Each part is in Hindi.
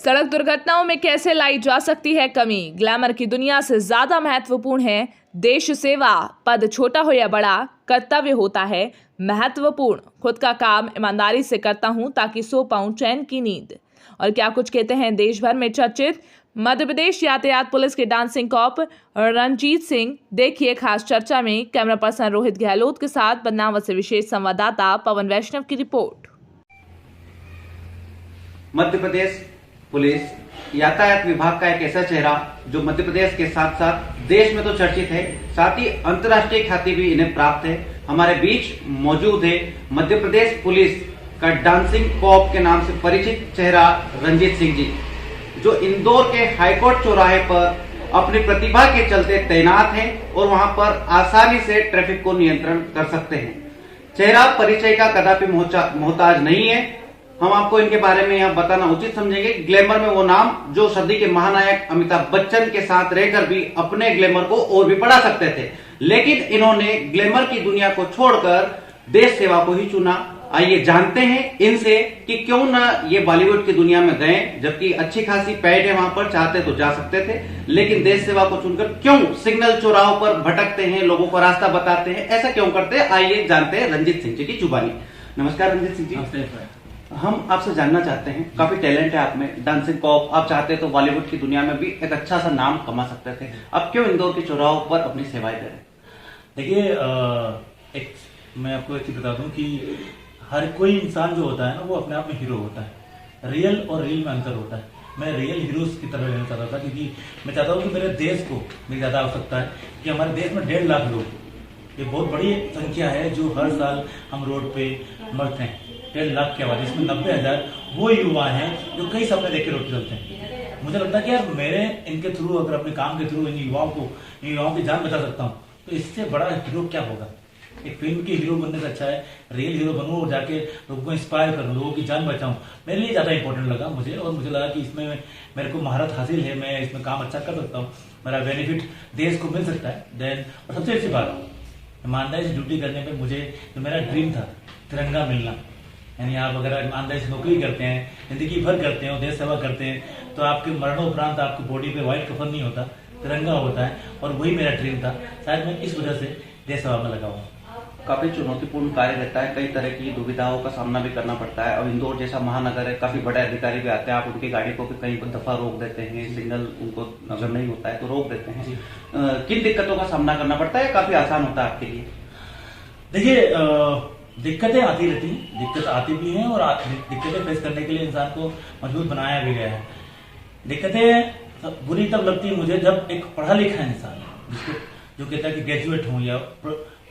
सड़क दुर्घटनाओं में कैसे लाई जा सकती है कमी। ग्लैमर की दुनिया से ज्यादा महत्वपूर्ण है देश सेवा। पद छोटा हो या बड़ा, कर्तव्य होता है महत्वपूर्ण। खुद का काम ईमानदारी से करता हूं ताकि सो पाऊं चैन की नींद। और क्या कुछ कहते हैं देश भर में चर्चित मध्य प्रदेश यातायात पुलिस के डांसिंग कॉप रणजीत सिंह। देखिए खास चर्चा में कैमरा पर्सन रोहित गहलोत के साथ बदनावर से विशेष संवाददाता पवन वैष्णव की रिपोर्ट। मध्य प्रदेश पुलिस यातायात विभाग का एक ऐसा चेहरा जो मध्य प्रदेश के साथ साथ देश में तो चर्चित है, साथ ही अंतर्राष्ट्रीय ख्याति भी इन्हें प्राप्त है। हमारे बीच मौजूद है मध्य प्रदेश पुलिस का डांसिंग कॉप के नाम से परिचित चेहरा रणजीत सिंह जी, जो इंदौर के हाईकोर्ट चौराहे पर अपनी प्रतिभा के चलते तैनात हैं और वहां पर आसानी से ट्रैफिक को नियंत्रण कर सकते हैं। चेहरा परिचय का कदापि मोहताज नहीं है। हम आपको इनके बारे में यहाँ बताना उचित समझेंगे। ग्लैमर में वो नाम जो सदी के महानायक अमिताभ बच्चन के साथ रहकर भी अपने ग्लैमर को और भी बढ़ा सकते थे, लेकिन इन्होंने ग्लैमर की दुनिया को छोड़कर देश सेवा को ही चुना। आइए जानते हैं इनसे कि क्यों ना ये बॉलीवुड की दुनिया में गए, जबकि अच्छी खासी पैड है वहां पर, चाहते तो जा सकते थे, लेकिन देश सेवा को चुनकर क्यों सिग्नल चौराहों पर भटकते हैं, लोगों को रास्ता बताते हैं, ऐसा क्यों करते हैं। आइए जानते हैं रंजीत सिंह जी की जुबानी। नमस्कार रंजीत सिंह जी। हम आपसे जानना चाहते हैं, काफी टैलेंट है आप में, डांसिंग कॉप, आप चाहते तो बॉलीवुड की दुनिया में भी एक अच्छा सा नाम कमा सकते थे, अब क्यों इंदौर के चौराहों पर अपनी सेवाएं दे रहे हैं? देखिए, मैं आपको एक चीज बता दूं कि हर कोई इंसान जो होता है ना, वो अपने आप में हीरो होता है। रियल और रील में अंतर होता है। मैं रियल हीरोज की तरह रहना चाहता था, क्योंकि मैं चाहता हूँ कि मेरे देश को मेरी ज्यादा आवश्यकता है कि हमारे देश में 1.5 लाख लोग, ये बहुत बड़ी संख्या है जो हर साल हम रोड पे मरते हैं। 1.5 लाख की आबादी, इसमें 90,000 वो युवा हैं जो कई सपने देख के रोड चलते हैं। मुझे लगता है कि यार मेरे इनके थ्रू, अगर अपने काम के थ्रू इन युवाओं की जान बचा सकता हूँ, तो इससे बड़ा हीरो क्या होगा। एक फिल्म के हीरो बनने से अच्छा है रियल हीरो बनूं और जाके लोगों को इंस्पायर करूं, लोगों की जान बचाऊं। मेरे लिए ज्यादा इंपॉर्टेंट लगा मुझे, और मुझे लगा कि इसमें मेरे को महारत हासिल है, मैं इसमें काम अच्छा कर सकता हूँ, मेरा बेनिफिट देश को मिल सकता है। देन और सबसे अच्छी बात, ईमानदारी से ड्यूटी करने में मुझे जो मेरा ड्रीम था, तिरंगा मिलना, यानी आप अगर ईमानदारी से नौकरी करते हैं, जिंदगी भर करते हैं, देश सेवा करते हैं, तो आपके मरणोपरांत आपकी बॉडी पे व्हाइट कफन नहीं होता, तिरंगा होता है। और वही मेरा ड्रीम था, शायद मैं इस वजह से देश सेवा में लगा हूँ। काफी चुनौतीपूर्ण कार्य रहता है, कई तरह की दुविधाओं का सामना भी करना पड़ता है। अब इंदौर जैसा महानगर है, काफी बड़े अधिकारी भी आते हैं, आप उनकी गाड़ी को भी कहीं पर दफा रोक देते हैं, सिग्नल उनको अगर नहीं होता है तो रोक देते हैं। किन दिक्कतों का सामना करना पड़ता है, काफी आसान होता है आपके लिए? देखिए, दिक्कतें आती रहती हैं, दिक्कत आती भी हैं, और दिक्कतें फेस करने के लिए इंसान को मजबूत बनाया भी गया है। दिक्कतें बुरी तब लगती है मुझे जब एक पढ़ा लिखा इंसान, जिसको जो कहता है कि ग्रेजुएट हूं या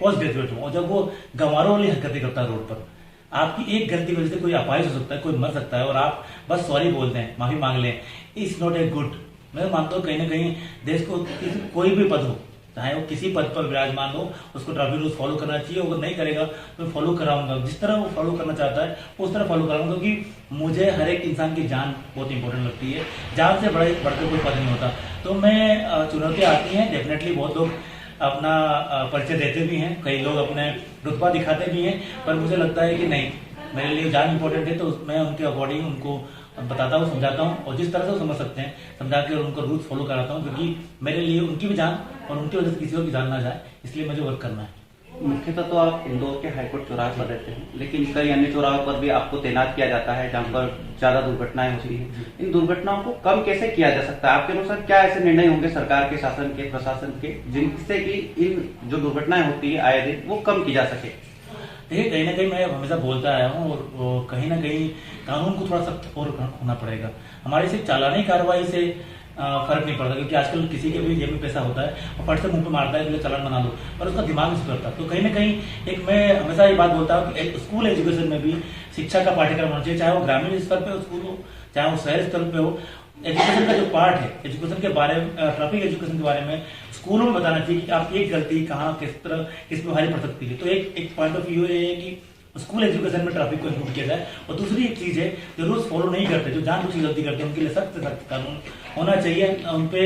पोस्ट ग्रेजुएट हूं, और जब वो गंवारों वाली हरकतें करता है रोड पर, आपकी एक गलती की वजह से कोई अपाहिज हो सकता है, कोई मर सकता है, और आप बस सॉरी बोलते हैं, माफी मांग लें, इट्स नॉट ए गुड। मैं मानता हूँ कहीं ना कहीं देश को कोई भी पद हो, चाहे वो किसी पद पर विराजमान हो, उसको ट्रैफिक रूल्स फॉलो करना चाहिए। अगर नहीं करेगा तो मैं फॉलो कराऊंगा, जिस तरह वो फॉलो करना चाहता है उस तरह फॉलो कराऊंगा, क्योंकि मुझे हर एक इंसान की जान बहुत इंपॉर्टेंट लगती है। जान से बढ़कर कोई पद नहीं होता। तो मैं चुनौतियां आती हैं, डेफिनेटली बहुत लोग अपना परिचय देते भी हैं, कई लोग अपने रुतबा दिखाते भी हैं, पर मुझे लगता है कि नहीं, मेरे लिए जान इंपॉर्टेंट है, तो मैं उनके अकॉर्डिंग उनको बताता हूँ, समझाता हूँ, और जिस तरह से वो समझ सकते हैं समझा के उनको रूल्स फॉलो कराता हूँ, क्योंकि मेरे लिए उनकी भी जान और उनकी वजह से किसी और की जान ना जाए, इसलिए मुझे वर्क करना है। मुख्यतः तो आप इंदौर के हाईकोर्ट चौराहे पर रहते हैं, लेकिन कई अन्य चौराहों पर भी आपको तैनात किया जाता है जहां पर ज्यादा दुर्घटनाएं होती हैं। इन दुर्घटनाओं को कम कैसे किया जा सकता है? आपके अनुसार क्या ऐसे निर्णय होंगे सरकार के, शासन के, प्रशासन के, जिनसे कि इन जो दुर्घटनाएं होती है आए दिन वो कम की जा सके? देखिए, कहीं ना कहीं मैं हमेशा बोलता आया हूँ, और कहीं ना कहीं कानून को थोड़ा सख्त और होना पड़ेगा। हमारी सिर्फ चालानी कार्रवाई से फर्क नहीं पड़ता, क्योंकि आजकल किसी के भी जेब में पैसा होता है और फट से मुंह पे मारता है, चालान बना लो, पर उसका दिमाग नहीं सुधरता। तो कहीं ना कहीं एक मैं हमेशा ये बात बोलता हूँ कि स्कूल एजुकेशन में भी शिक्षा का पाठ्यक्रम होना चाहिए, चाहे वो ग्रामीण स्तर पे हो स्कूल हो, चाहे वो शहर स्तर पे हो। एजुकेशन का जो पार्ट है, एजुकेशन के बारे में, ट्रैफिक एजुकेशन के बारे में स्कूलों में बताना चाहिए कि आप एक गलती कहाँ किस तरह किसमें भारी पड़ सकती है। तो एक पॉइंट ऑफ व्यू ये है कि स्कूल एजुकेशन में ट्रैफिक को इंक्लूड किया जाए। और दूसरी एक चीज है, जो रूल्स फॉलो नहीं करते, जो जानबूझ के गलती करते हैं, उनके लिए सख्त से सख्त कानून होना चाहिए। उनपे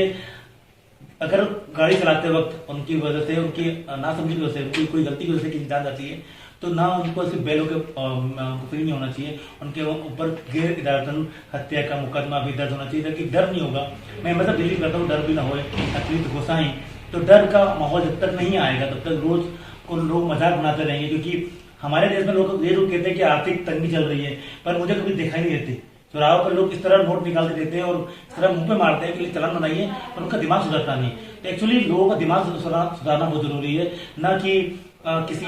अगर गाड़ी चलाते वक्त उनकी वजह से, उनकी नासमझी की वजह से, उनकी कोई गलती की वजह से किसी जान जाती है, तो ना उनको सिर्फ बेल होकर उनको फ्री नहीं होना चाहिए, उनके ऊपर गैर इरादतन हत्या का मुकदमा भी दर्ज होना चाहिए, ताकि डर नहीं होगा। मैं मतलब बिलीव करता हूँ डर भी ना हो, तकलीफ गुस्सा ही, तो डर का माहौल जब तक नहीं आएगा तब तक रोज को लोग मजाक बनाते रहेंगे। क्योंकि हमारे देश में लोग ये लोग कहते हैं कि आर्थिक तंगी चल रही है, पर मुझे कभी दिखाई नहीं देती। चुराव पर लोग इस तरह नोट निकाल के देते हैं और इस तरह मुंह पे मारते हैं कि चलन बनाइए, पर उनका दिमाग सुधरता नहीं। तो एक्चुअली लोगों का दिमाग सुधारना बहुत जरूरी है, न कि किसी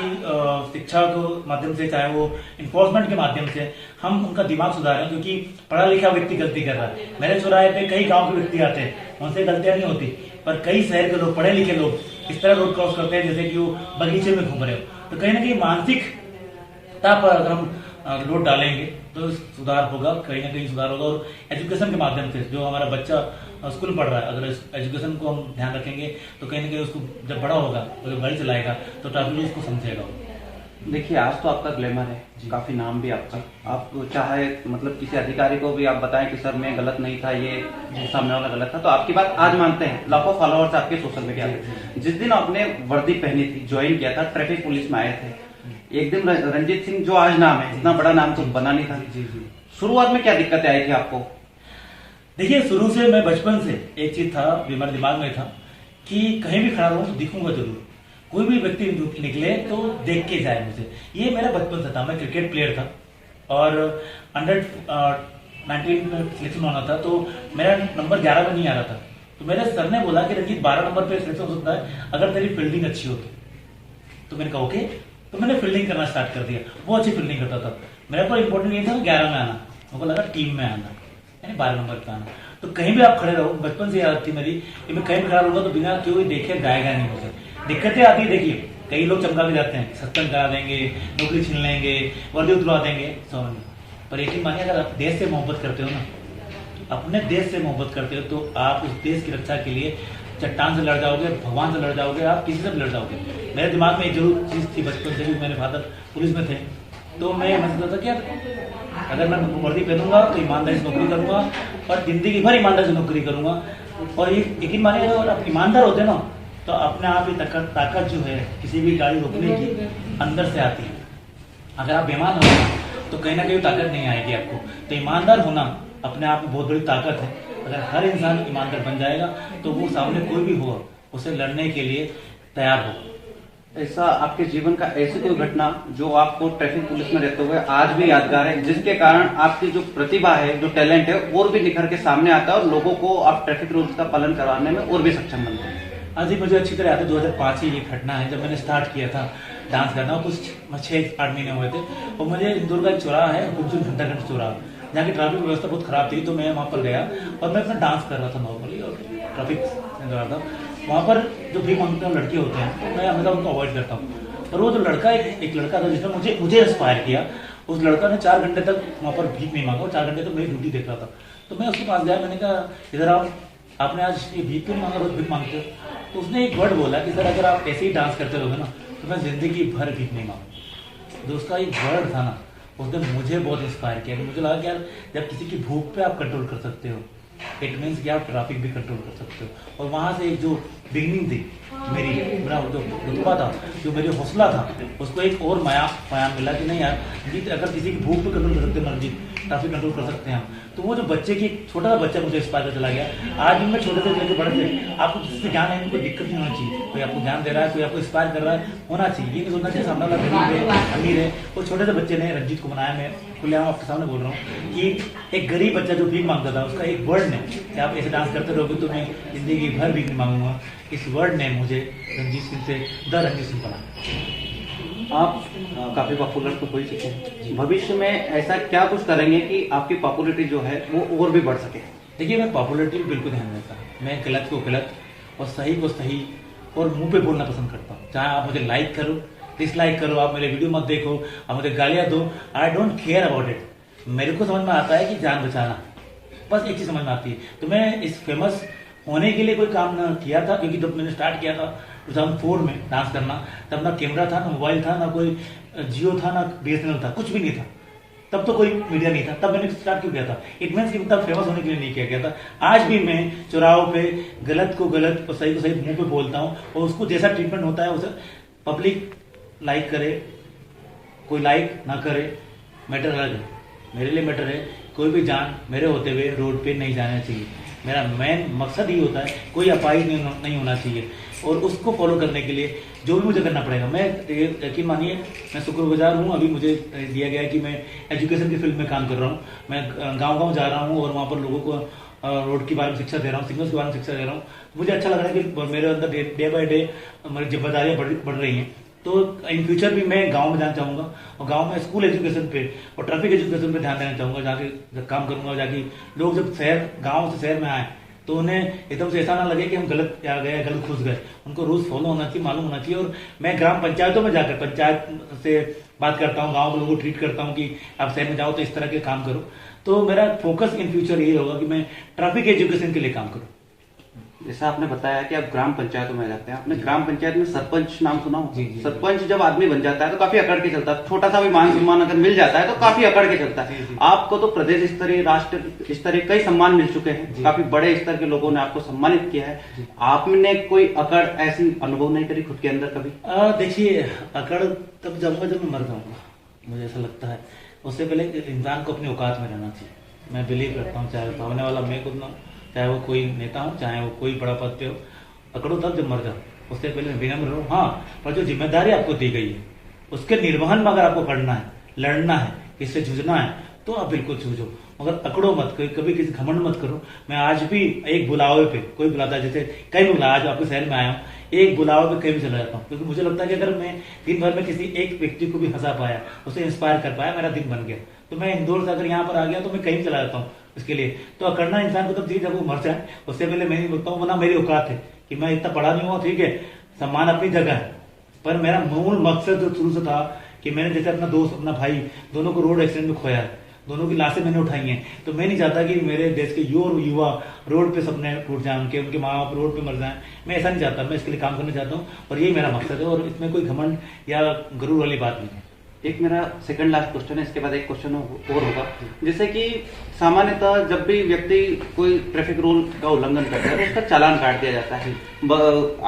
शिक्षा के माध्यम से, चाहे वो इन्फोर्समेंट के माध्यम से हम उनका दिमाग सुधारें। क्योंकि पढ़ा लिखा व्यक्ति गलती कर रहा है, मेरे चौराहे पे कई गांव के व्यक्ति आते हैं, उनसे गलतियां नहीं होती, पर कई शहर के लोग, पढ़े लिखे लोग इस तरह रोड क्रॉस करते हैं जैसे कि वो बगीचे में घूम रहे हो। तो कहीं ना कहीं मानसिकता पर अगर हम लोड डालेंगे तो सुधार होगा, कहीं ना कहीं सुधार होगा। और एजुकेशन के माध्यम से जो हमारा बच्चा स्कूल पढ़ रहा है, अगर एजुकेशन को हम ध्यान रखेंगे तो कहीं ना कहीं उसको जब बड़ा होगा तो जब गाड़ी चलाएगा तो ट्रैफिक रूल्स को समझेगा। देखिए, आज तो आपका ग्लैमर है, काफी नाम भी आपका, आप चाहे मतलब किसी अधिकारी को भी आप बताएं कि सर मैं गलत नहीं था, ये सामने वाला गलत था, तो आपकी बात आज मानते हैं। लाखों फॉलोअर्स आपके सोशल मीडिया पे। जिस दिन आपने वर्दी पहनी थी, ज्वाइन किया था, ट्रैफिक पुलिस में आए थे, एक दिन रंजीत सिंह जो आज नाम है, इतना बड़ा नाम तो बना नहीं था। शुरुआत में क्या दिक्कतें आई थी आपको? देखिए, शुरू से मैं बचपन से एक चीज था, मेरे दिमाग में था कि कहीं भी खड़ा रहूं तो दिखूंगा जरूर, कोई भी व्यक्ति निकले तो देख के जाए मुझे। ये मेरा बचपन से था। मैं क्रिकेट प्लेयर था और अंडर 19 में सिलेक्शन होना था, तो मेरा नंबर 11 में नहीं आ रहा था। तो मेरे सर ने बोला कि रंजीत 12 नंबर पे सिलेक्शन हो सकता है अगर तेरी फील्डिंग अच्छी हो तो मैंने कहा ओके। तो मैंने फील्डिंग करना स्टार्ट कर दिया। वो अच्छी फील्डिंग करता था। मेरे को इंपॉर्टेंट नहीं था 11 में आना, मुझे लगा टीम में आना, यानी 12 नंबर पे आना। तो कहीं भी आप खड़े रहो, बचपन से याद थी मेरी कि मैं कहीं भी खड़ा रहूंगा तो बिना क्यों देखे गाएगा नहीं मुझे। दिक्कतें आती है, देखिए कई लोग चमका के जाते हैं, सस्पेंड करा देंगे, नौकरी छीन लेंगे, वर्दी उतरवा देंगे, समझ। पर यकीन मानिए, अगर आप देश से मोहब्बत करते हो ना, अपने देश से मोहब्बत करते हो, तो आप उस देश की रक्षा के लिए चट्टान से लड़ जाओगे, भगवान से लड़ जाओगे, आप किसी से भी लड़ जाओगे। मेरे दिमाग में एक जरूर चीज थी बचपन से भी, मेरे फादर पुलिस में थे, तो मैं सोचता था कि अगर मैं वर्दी पहनूंगा तो ईमानदारी से नौकरी करूंगा और जिंदगी भर ईमानदारी से नौकरी करूंगा। और ये यकीन मानिए, अगर आप ईमानदार होते ना तो अपने आप ही ताकत जो है किसी भी गाड़ी रोकने की अंदर से आती है। अगर आप बेईमान हो तो कहीं ना कहीं ताकत नहीं आएगी आपको। तो ईमानदार होना अपने आप में बहुत बड़ी ताकत है। अगर हर इंसान ईमानदार बन जाएगा तो वो सामने कोई भी हो उसे लड़ने के लिए तैयार हो। ऐसा आपके जीवन का ऐसी कोई घटना जो आपको ट्रैफिक पुलिस में रहते हुए आज भी यादगार है, जिसके कारण आपकी जो प्रतिभा है, जो टैलेंट है, और भी निखर के सामने आता है और लोगों को आप ट्रैफिक रूल्स का पालन करवाने में और भी सक्षम बनते हैं? आज ही मुझे अच्छी तरह याद है, 2005 की ये घटना है जब मैंने स्टार्ट किया था डांस करना। कुछ 6-8 महीने हुए थे और मुझे इंदौर का एक चौराहा है, कुछ घंटाघंट चौराहा, जहाँ की ट्रैफिक व्यवस्था बहुत खराब थी। तो मैं वहाँ पर गया और मैं अपना डांस कर रहा था नॉर्मली, और ट्रैफिक रहा था वहाँ पर। जो भीख मांगते हैं लड़के होते हैं, तो मैं हमेशा उनको अवॉइड करता हूँ। और वो जो लड़का, एक लड़का था जिसने मुझे इंस्पायर किया। उस लड़का ने 4 घंटे तक वहाँ पर भीख नहीं मांगा, 4 घंटे तक मेरी ड्यूटी देख रहा था। तो मैं उसके पास गया, मैंने कहा इधर आप, आपने आज ये भीख क्यों नहीं मांगा, रोज भीख मांगते हो? तो उसने एक वर्ड बोला कि सर अगर आप ऐसे ही डांस करते रहोगे ना तो मैं जिंदगी भर भीख नहीं मांगूंगा। जो उसका एक वर्ड था ना, उसने मुझे बहुत इंस्पायर किया। मुझे लगा कि यार, जब किसी की भूख पे आप कंट्रोल कर सकते हो, इट मीन्स कि आप ट्रैफिक भी कंट्रोल कर सकते हो। और वहां से एक जो बिगनिंग थी मेरी, मेरा जो रुतबा था, जो मेरी हौसला था, उसको एक और माया मिला कि नहीं यार, अगर किसी की भूख पे कंट्रोल कर सकते हैं मर्जी, ट्रैफिक कंट्रोल कर सकते हैं हम। तो वो जो बच्चे की, छोटा सा बच्चा मुझे इंस्पायर कर चला गया। आज भी मैं छोटे से लेकर बड़े थे, आपको जिससे ज्ञान है, कोई दिक्कत नहीं होना चाहिए। कोई आपको ज्ञान दे रहा है, कोई आपको इंस्पायर कर रहा है, होना चाहिए। ये नहीं सोचना चाहिए सामने वाला गरीब है, अमीर है। वो छोटे से बच्चे ने रंजीत को बनाया, मैं खुलेआम आपके सामने बोल रहा हूँ कि एक गरीब बच्चा जो भीख मांगता था, उसका एक वर्ड ने कि आप ऐसे डांस करते रहोगे तो मैं जिंदगी भर भीख नहीं मांगूंगा, इस वर्ड ने मुझे रंजीत सिंह से द रंजीत सिंह बना। आप काफी पॉपुलर तो हो ही चुके हैं, भविष्य में ऐसा क्या कुछ करेंगे कि आपकी पॉपुलरिटी जो है वो और भी बढ़ सके? देखिए, मैं पॉपुलरिटी बिल्कुल ध्यान देता हूँ। मैं गलत को गलत और सही को सही और मुंह पे बोलना पसंद करता हूँ। चाहे आप मुझे लाइक करो, डिसलाइक करो, आप मेरे वीडियो मत देखो, आप मुझे गालियां दो, I don't care about it. मेरे को समझ में आता है कि जान बचाना, बस एक चीज समझ में आती है। तो मैं इस फेमस होने के लिए कोई काम ना किया था, क्योंकि जब मैंने स्टार्ट किया था 2004 में डांस करना, तब ना कैमरा था, ना मोबाइल था, ना कोई जियो था, ना BSNL था, कुछ भी नहीं था। तब तो कोई मीडिया नहीं था, तब मैंने स्टार्ट क्यों किया था? इट मीन्स कि तब फेमस होने के लिए नहीं किया गया था। आज भी मैं चौराहों पे गलत को गलत और सही को सही मुंह पे बोलता हूँ, और उसको जैसा ट्रीटमेंट होता है उसे पब्लिक लाइक करे, कोई लाइक ना करे, मैटर अलग है। मेरे लिए मैटर है कोई भी जान मेरे होते हुए रोड पे नहीं जाना चाहिए। मेरा मेन मकसद ही होता है कोई अपाहिज नहीं होना चाहिए, और उसको फॉलो करने के लिए जो भी मुझे करना पड़ेगा। मैं यकीन मानिए मैं शुक्रगुजार हूँ, अभी मुझे दिया गया है कि मैं एजुकेशन की फील्ड में काम कर रहा हूँ। मैं गांव-गांव जा रहा हूँ और वहाँ पर लोगों को रोड के बारे में शिक्षा दे रहा हूँ, सिग्नल्स के बारे में शिक्षा दे रहा हूँ। मुझे अच्छा लग रहा है कि मेरे अंदर डे बाय डे मेरी जिम्मेदारियाँ बढ़ रही हैं। तो इन फ्यूचर भी मैं गांव में जाना चाहूँगा और गांव में स्कूल एजुकेशन पे और ट्रैफिक एजुकेशन पे ध्यान देना चाहूँगा। जाके काम करूँगा, जाके लोग जब गाँव से शहर में आए तो उन्हें एकदम से ऐसा ना लगे कि हम गलत आ गए, गलत घुस गए। उनको रूल्स फॉलो होना चाहिए, मालूम होना चाहिए। और मैं ग्राम पंचायतों में जाकर पंचायत से बात करता हूँ, गाँव के लोगों को ट्रीट करता हूँ कि आप शहर में जाओ तो इस तरह के काम करो। तो मेरा फोकस इन फ्यूचर यही होगा कि मैं ट्रैफिक एजुकेशन के लिए काम करूँ। जैसा आपने बताया कि आप ग्राम पंचायतों में जाते हैं, आपने ग्राम पंचायत में सरपंच नाम सुना हो? जी। सरपंच जब आदमी बन जाता है तो काफी अकड़ के चलता है, छोटा सा भी मान सम्मान अगर मिल जाता है तो काफी अकड़ के चलता है। जी। आपको तो प्रदेश स्तरीय, राष्ट्र स्तरीय कई सम्मान मिल चुके हैं, काफी बड़े स्तर के लोगों ने आपको सम्मानित किया है। आपने कोई अकड़ ऐसी अनुभव नहीं करी खुद के अंदर कभी? देखिए, अकड़ तब जाऊंगा जब मैं मर जाऊंगा, मुझे ऐसा लगता है। उससे पहले इंसान को अपनी औकात में रहना चाहिए। मैं बिलीव करता हूँ, चाहे सामने वाला मैं खुद ना हो, चाहे वो कोई नेता हो, चाहे वो कोई बड़ा पद पे हो, अकड़ो तब जब मर जाओ। उससे पहले विनम्र रहो। हाँ, पर जो जिम्मेदारी आपको दी गई है उसके निर्वहन में अगर आपको करना है, लड़ना है, इससे जूझना है तो आप बिल्कुल जूझो, मगर अकड़ो मत, कभी किसी घमंड मत करो। मैं आज भी एक बुलावे पे, कोई बुलाता है, जैसे कहीं भी बुला, आज आपके शहर में आया हूँ, एक बुलावे पे कहीं भी चला जाता हूँ, क्योंकि मुझे लगता है कि अगर मैं दिन भर में किसी एक व्यक्ति को भी हंसा पाया, उसे इंस्पायर कर पाया, मेरा दिन बन गया। तो मैं इंदौर से अगर यहाँ पर आ गया तो मैं कहीं भी चला जाता हूँ इसके लिए। तो अकड़ना इंसान को तब चाहिए जब वो मर जाए, उससे पहले मैं नहीं बोलता हूँ, वरना मेरी औकात है कि मैं इतना पढ़ा नहीं हुआ, ठीक है, सम्मान अपनी जगह है, पर मेरा मूल मकसद जो शुरू से था कि मैंने जैसे अपना दोस्त, अपना भाई, दोनों को रोड एक्सीडेंट में खोया है, दोनों की लाशें मैंने उठाई हैं, तो मैं नहीं चाहता कि मेरे देश के युवा रोड पे सपने टूट जाएं, उनके माँ बाप रोड पे मर जाएं। मैं ऐसा नहीं चाहता, मैं इसके लिए काम करना चाहता हूँ और यही मेरा मकसद है, और इसमें कोई घमंड या गरूर वाली बात नहीं है। एक मेरा सेकंड लास्ट क्वेश्चन है, इसके बाद एक क्वेश्चन और होगा। जैसे कि सामान्यतः जब भी व्यक्ति कोई ट्रैफिक रूल का उल्लंघन करता है तो उसका चालान काट दिया जाता है।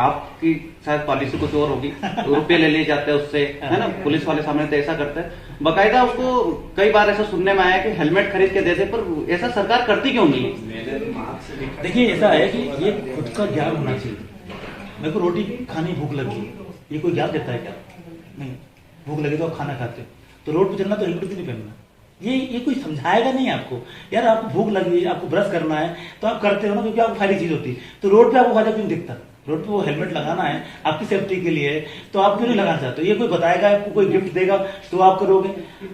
आपकी शायद पॉलिसी कुछ और होगी, रुपये ले लिए जाते हैं उससे, है ना? पुलिस वाले सामने तो ऐसा करते हैं, बकायदा उसको कई बार ऐसा सुनने में आया कि हेलमेट खरीद के देते, पर ऐसा सरकार करती क्यों नहीं है? देखिए, ऐसा है कि ये खुद का ज्ञान होना चाहिए। मेरे को रोटी खानी भूख लगी, ये कोई ज्ञान देता है क्या? नहीं। भूख लगे तो आप खाना खाते हो, तो रोड पे चलना तो हेलमेट भी नहीं पहनना। ये कोई समझाएगा नहीं आपको। यार, आपको भूख लगी है, आपको ब्रश करना है तो आप करते हो ना, क्योंकि आपको फायदा चीज होती है। तो रोड पे आपको फायदा क्यों दिखता? रोड पे वो हेलमेट लगाना है, आपकी सेफ्टी के लिए है, तो आप क्यों नहीं लगाना चाहते? ये कोई बताएगा, आपको कोई गिफ्ट देगा तो आप करोगे।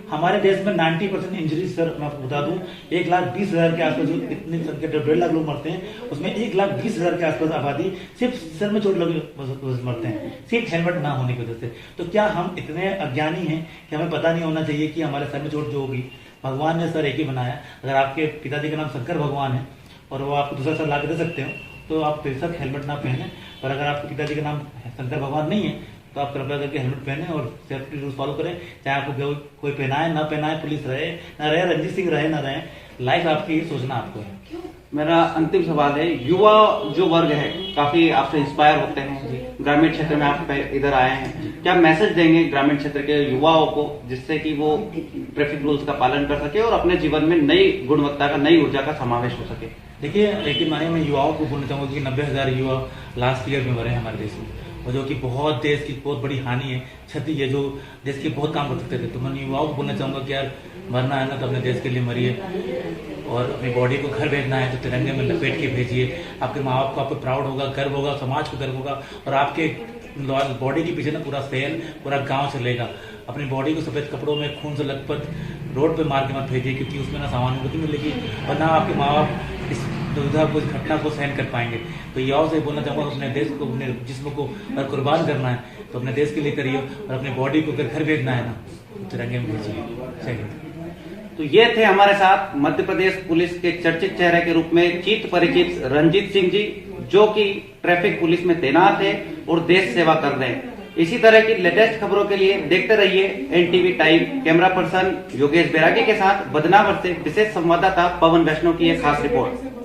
हमारे देश में 90% इंजरी, सर मैं आपको बता दूं, 1,20,000 के आसपास, जो इतनी संख्या 1.5 लाख लोग मरते हैं, उसमें 1,20,000 के आसपास आबादी सिर्फ सर में चोट लगे मरते हैं, सिर्फ हेलमेट ना होने की वजह से। तो क्या हम इतने अज्ञानी हैं कि हमें पता नहीं होना चाहिए कि हमारे सर में चोट जो होगी, भगवान ने सर एक ही बनाया। अगर आपके पिताजी का नाम शंकर भगवान है और वो आपको दूसरा सर ला के दे सकते हो तो आप बेशक हेलमेट ना पहने, पर अगर आपके पिताजी का नाम शंकर भगवान नहीं है तो आप कृपया करके हेलमेट पहने और सेफ्टी रूल्स फॉलो करें। चाहे आपको कोई पहनाए ना पहनाए, पुलिस रहे ना रहे, रणजीत सिंह रहे ना रहे, लाइफ आपकी, सोचना आपको है। मेरा अंतिम सवाल है, युवा जो वर्ग है काफी आपसे इंस्पायर होते हैं, ग्रामीण क्षेत्र में आप इधर आए हैं, क्या मैसेज देंगे ग्रामीण क्षेत्र के युवाओं को जिससे कि वो ट्रैफिक रूल्स का पालन कर सके और अपने जीवन में नई गुणवत्ता का, नई ऊर्जा का समावेश हो सके? देखिए, लेकिन माने मैं युवाओं को बोलना चाहूंगा कि 90,000 युवा लास्ट ईयर में मरे हैं हमारे देश में, और जो कि बहुत देश की बहुत बड़ी हानि है, क्षति है, जो देश के बहुत काम कर सकते थे। तो मैं युवाओं को बोलना चाहूंगा कि यार, मरना है ना तो अपने देश के लिए मरिए, और अपनी बॉडी को घर भेजना है तो तिरंगे में लपेट के भेजिए। आपके माँ बाप को आप पे प्राउड होगा, गर्व होगा, समाज को गर्व होगा, और आपके बॉडी के पीछे ना पूरा शहर, पूरा गांव चलेगा। अपनी बॉडी को सफेद कपड़ों में खून से लथपथ रोड पे मार के मत भेजिए, क्योंकि उसमें ना सहानुभूति मिलेगी और ना आपके माँ बाप इस दुविधा को, इस घटना को सहन कर पाएंगे। तो युवाओं से बोलना चाहूँगा, अपने देश को, अपने जिस्म को अगर कुर्बान करना है तो अपने देश के लिए करिए, और अपनी बॉडी को अगर घर भेजना है ना तो तिरंगे में भेजिए। जय। तो ये थे हमारे साथ मध्य प्रदेश पुलिस के चर्चित चेहरे के रूप में चित परिचित रणजीत सिंह जी, जो कि ट्रैफिक पुलिस में तैनात है और देश सेवा कर रहे हैं। इसी तरह की लेटेस्ट खबरों के लिए देखते रहिए NTV time. Camera person Yogesh Bairagi के साथ बदनावर से विशेष संवाददाता पवन वैष्णव की एक खास रिपोर्ट।